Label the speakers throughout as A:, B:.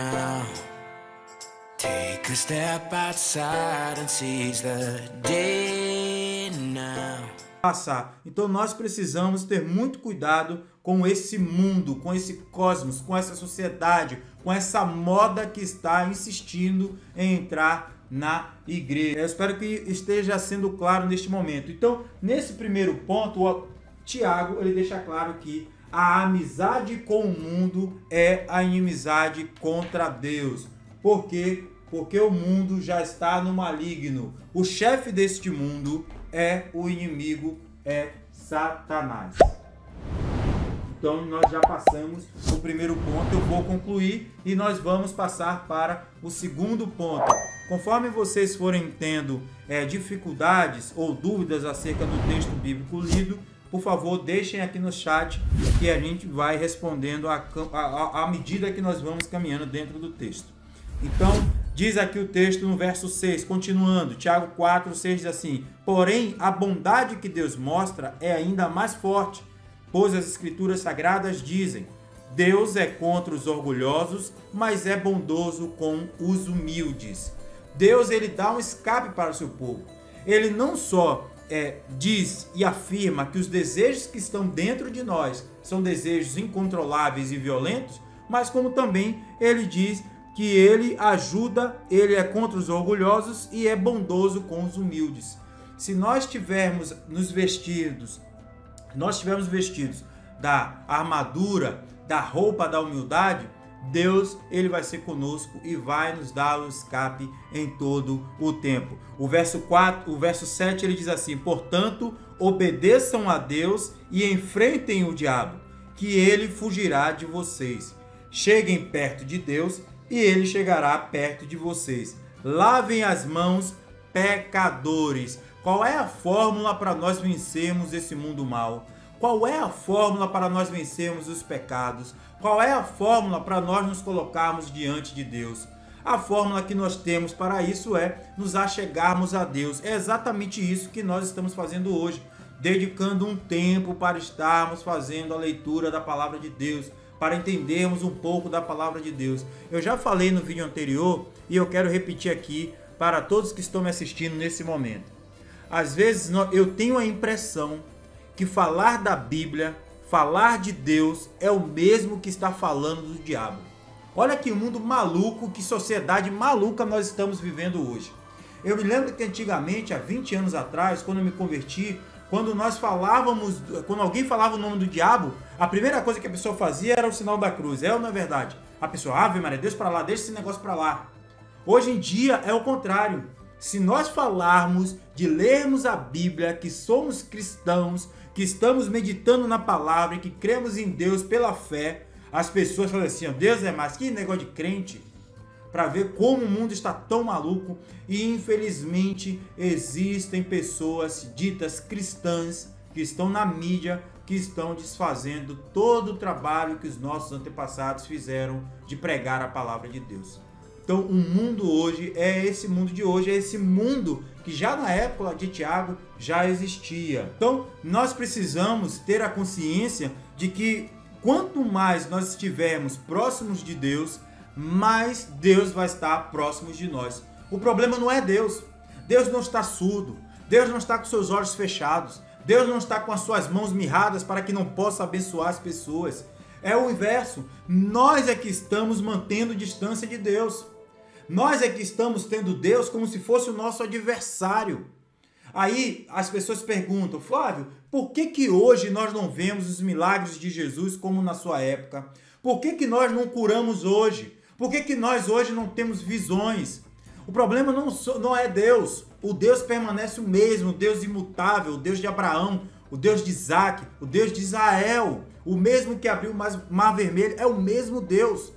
A: now. Take a step outside and seize the day now.
B: Então nós precisamos ter muito cuidado com esse mundo, com esse cosmos, com essa sociedade, com essa moda que está insistindo em entrar na igreja. Eu espero que esteja sendo claro neste momento. Então, nesse primeiro ponto, o Tiago ele deixa claro que a amizade com o mundo é a inimizade contra Deus. Por quê? Porque o mundo já está no maligno. O chefe deste mundo é o inimigo, é Satanás. Então nós já passamos o primeiro ponto, eu vou concluir e nós vamos passar para o segundo ponto. Conforme vocês forem tendo dificuldades ou dúvidas acerca do texto bíblico lido, por favor deixem aqui no chat que a gente vai respondendo à medida que nós vamos caminhando dentro do texto. Então, diz aqui o texto no verso 6, continuando, Tiago 4, 6 diz assim: porém, a bondade que Deus mostra é ainda mais forte, pois as escrituras sagradas dizem: Deus é contra os orgulhosos, mas é bondoso com os humildes. Deus ele dá um escape para o seu povo. Ele não só diz e afirma que os desejos que estão dentro de nós são desejos incontroláveis e violentos, mas como também ele diz que ele ajuda, ele é contra os orgulhosos e é bondoso com os humildes. Se nós tivermos vestidos da armadura, da roupa da humildade, Deus ele vai ser conosco e vai nos dar o escape em todo o tempo. O verso 7 ele diz assim: portanto, obedeçam a Deus e enfrentem o diabo, que ele fugirá de vocês. Cheguem perto de Deus e ele chegará perto de vocês. Lavem as mãos, pecadores. Qual é a fórmula para nós vencermos esse mundo mal? Qual é a fórmula para nós vencermos os pecados? Qual é a fórmula para nós nos colocarmos diante de Deus? A fórmula que nós temos para isso é nos achegarmos a Deus. É exatamente isso que nós estamos fazendo hoje, dedicando um tempo para estarmos fazendo a leitura da palavra de Deus, para entendermos um pouco da palavra de Deus. Eu já falei no vídeo anterior e eu quero repetir aqui para todos que estão me assistindo nesse momento. Às vezes eu tenho a impressão que falar da Bíblia, falar de Deus é o mesmo que estar falando do diabo. Olha que mundo maluco, que sociedade maluca nós estamos vivendo hoje. Eu me lembro que antigamente, há 20 anos atrás, quando eu me converti, quando alguém falava o nome do diabo, a primeira coisa que a pessoa fazia era o sinal da cruz. É ou não é verdade? A pessoa, Ave Maria, Deus para lá, deixa esse negócio para lá. Hoje em dia é o contrário. Se nós falarmos de lermos a Bíblia, que somos cristãos, que estamos meditando na palavra e que cremos em Deus pela fé, as pessoas falam assim: Deus é mais, que negócio de crente, para ver como o mundo está tão maluco. E infelizmente existem pessoas ditas cristãs que estão na mídia, que estão desfazendo todo o trabalho que os nossos antepassados fizeram de pregar a palavra de Deus. Então o mundo hoje é esse mundo de hoje, é esse mundo que já na época de Tiago já existia. Então nós precisamos ter a consciência de que quanto mais nós estivermos próximos de Deus, mais Deus vai estar próximo de nós. O problema não é Deus. Deus não está surdo. Deus não está com seus olhos fechados. Deus não está com as suas mãos mirradas para que não possa abençoar as pessoas. É o inverso. Nós é que estamos mantendo distância de Deus. Nós é que estamos tendo Deus como se fosse o nosso adversário. Aí as pessoas perguntam: Flávio, por que hoje nós não vemos os milagres de Jesus como na sua época? Por que nós não curamos hoje? Por que nós hoje não temos visões? O problema não é Deus. O Deus permanece o mesmo, o Deus imutável, o Deus de Abraão, o Deus de Isaac, o Deus de Israel. O mesmo que abriu o Mar Vermelho é o mesmo Deus.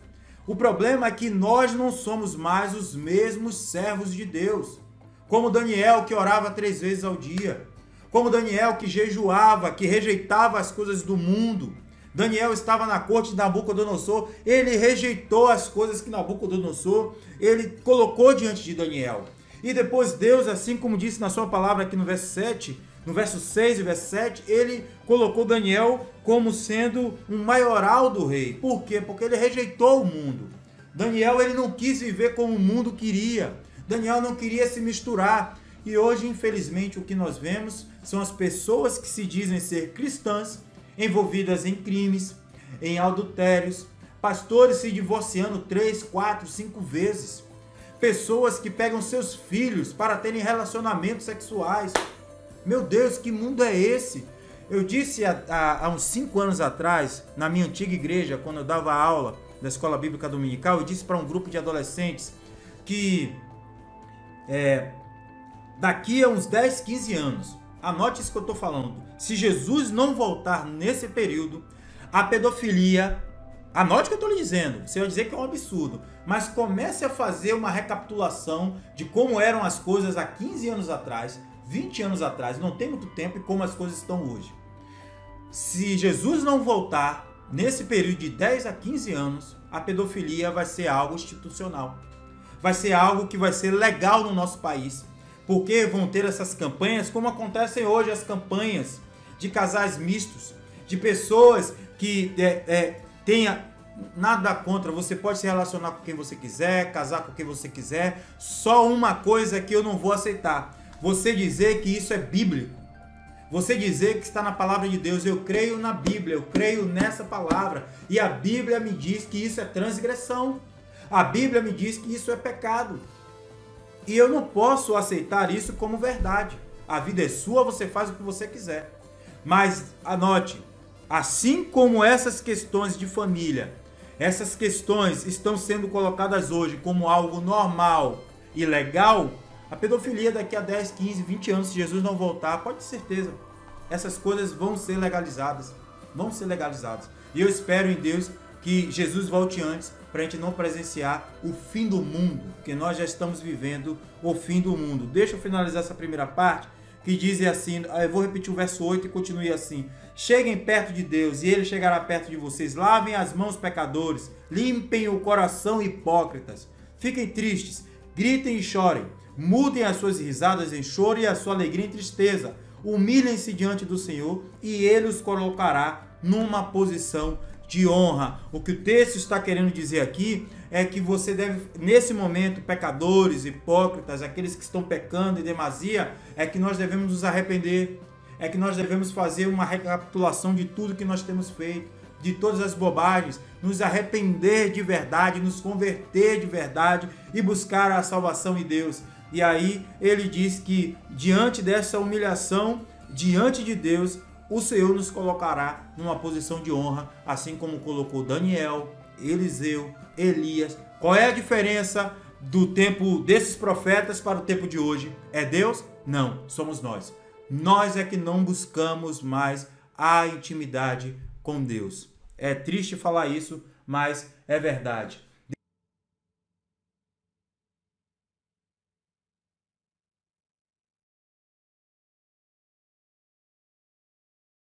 B: O problema é que nós não somos mais os mesmos servos de Deus. Como Daniel, que orava 3 vezes ao dia. Como Daniel, que jejuava, que rejeitava as coisas do mundo. Daniel estava na corte de Nabucodonosor, ele rejeitou as coisas que Nabucodonosor, ele colocou diante de Daniel. E depois Deus, assim como disse na sua palavra aqui no verso 7, no verso 6 e verso 7, ele colocou Daniel como sendo um maioral do rei. Por quê? Porque ele rejeitou o mundo. Daniel, ele não quis viver como o mundo queria. Daniel não queria se misturar. E hoje, infelizmente, o que nós vemos são as pessoas que se dizem ser cristãs, envolvidas em crimes, em adultérios, pastores se divorciando 3, 4, 5 vezes, pessoas que pegam seus filhos para terem relacionamentos sexuais. Meu Deus, que mundo é esse? Eu disse há uns 5 anos atrás, na minha antiga igreja, quando eu dava aula da Escola Bíblica Dominical, eu disse para um grupo de adolescentes que daqui a uns 10, 15 anos, anote isso que eu estou falando, se Jesus não voltar nesse período, a pedofilia, anote o que eu estou lhe dizendo, você vai dizer que é um absurdo, mas comece a fazer uma recapitulação de como eram as coisas há 15 anos atrás, 20 anos atrás, não tem muito tempo, e como as coisas estão hoje. Se Jesus não voltar, nesse período de 10 a 15 anos, a pedofilia vai ser algo institucional. Vai ser algo que vai ser legal no nosso país. Porque vão ter essas campanhas, como acontecem hoje as campanhas de casais mistos, de pessoas que tenha nada contra, você pode se relacionar com quem você quiser, casar com quem você quiser, só uma coisa que eu não vou aceitar. Você dizer que isso é bíblico. Você dizer que está na palavra de Deus. Eu creio na Bíblia, eu creio nessa palavra. E a Bíblia me diz que isso é transgressão. A Bíblia me diz que isso é pecado. E eu não posso aceitar isso como verdade. A vida é sua, você faz o que você quiser. Mas anote, assim como essas questões de família, essas questões estão sendo colocadas hoje como algo normal e legal, a pedofilia daqui a 10, 15, 20 anos, se Jesus não voltar, pode ter certeza, essas coisas vão ser legalizadas. Vão ser legalizadas. E eu espero em Deus que Jesus volte antes, para a gente não presenciar o fim do mundo, porque nós já estamos vivendo o fim do mundo. Deixa eu finalizar essa primeira parte, que diz assim, eu vou repetir o verso 8 e continue assim. Cheguem perto de Deus e Ele chegará perto de vocês. Lavem as mãos, pecadores. Limpem o coração, hipócritas. Fiquem tristes, gritem e chorem. Mudem as suas risadas em choro e a sua alegria em tristeza. Humilhem-se diante do Senhor e Ele os colocará numa posição de honra. O que o texto está querendo dizer aqui é que você deve, nesse momento, pecadores, hipócritas, aqueles que estão pecando em demasia, é que nós devemos nos arrepender, é que nós devemos fazer uma recapitulação de tudo que nós temos feito, de todas as bobagens, nos arrepender de verdade, nos converter de verdade e buscar a salvação em Deus. E aí ele diz que diante dessa humilhação, diante de Deus, o Senhor nos colocará numa posição de honra, assim como colocou Daniel, Eliseu, Elias. Qual é a diferença do tempo desses profetas para o tempo de hoje? É Deus? Não, somos nós. Nós é que não buscamos mais a intimidade com Deus. É triste falar isso, mas é verdade.